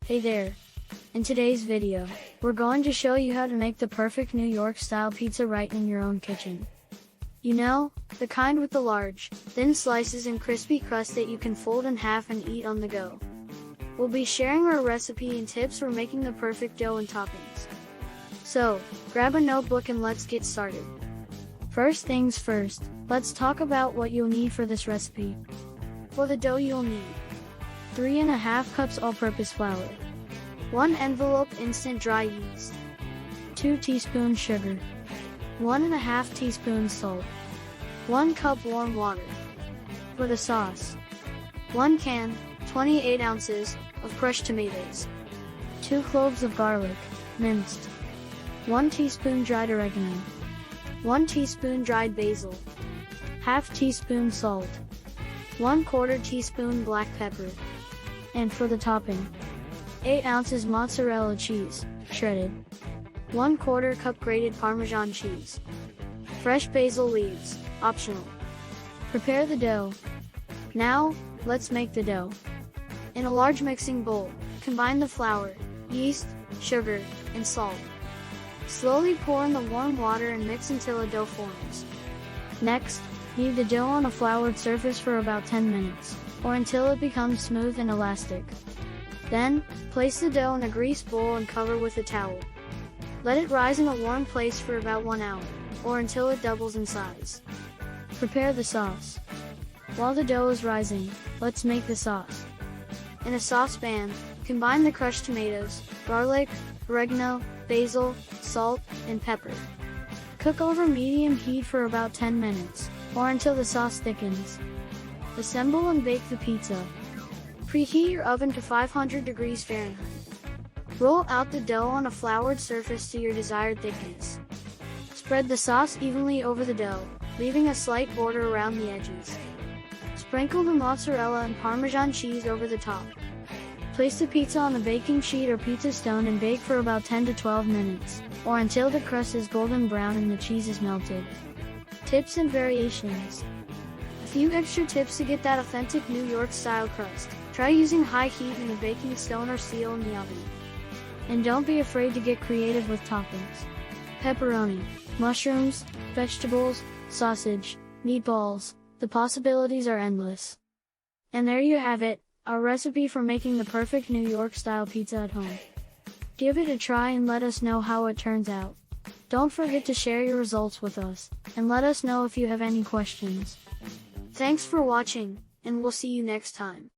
Hey there! In today's video, we're going to show you how to make the perfect New York style pizza right in your own kitchen. You know, the kind with the large, thin slices and crispy crust that you can fold in half and eat on the go. We'll be sharing our recipe and tips for making the perfect dough and toppings. So, grab a notebook and let's get started. First things first, let's talk about what you'll need for this recipe. For the dough you'll need 3½ cups all-purpose flour, 1 envelope instant dry yeast, 2 teaspoons sugar, 1½ teaspoons salt, 1 cup warm water. For the sauce, 1 can, 28 ounces, of crushed tomatoes, 2 cloves of garlic, minced, 1 teaspoon dried oregano, 1 teaspoon dried basil, ½ teaspoon salt, 1/4 teaspoon black pepper. And for the topping, 8 ounces mozzarella cheese, shredded, 1/4 cup grated Parmesan cheese, fresh basil leaves, optional. Prepare the dough. Now, let's make the dough. In a large mixing bowl, combine the flour, yeast, sugar, and salt. Slowly pour in the warm water and mix until a dough forms. Next, knead the dough on a floured surface for about 10 minutes, or until it becomes smooth and elastic. Then, place the dough in a greased bowl and cover with a towel. Let it rise in a warm place for about 1 hour, or until it doubles in size. Prepare the sauce. While the dough is rising, let's make the sauce. In a saucepan, combine the crushed tomatoes, garlic, oregano, basil, salt, and pepper. Cook over medium heat for about 10 minutes, or until the sauce thickens. Assemble and bake the pizza. Preheat your oven to 500 degrees Fahrenheit. Roll out the dough on a floured surface to your desired thickness. Spread the sauce evenly over the dough, leaving a slight border around the edges. Sprinkle the mozzarella and Parmesan cheese over the top. Place the pizza on a baking sheet or pizza stone and bake for about 10 to 12 minutes, or until the crust is golden brown and the cheese is melted. Tips and variations. A few extra tips to get that authentic New York style crust. Try using high heat in a baking stone or steel in the oven. And don't be afraid to get creative with toppings. Pepperoni, mushrooms, vegetables, sausage, meatballs, the possibilities are endless. And there you have it, our recipe for making the perfect New York style pizza at home. Give it a try and let us know how it turns out. Don't forget to share your results with us, and let us know if you have any questions. Thanks for watching, and we'll see you next time.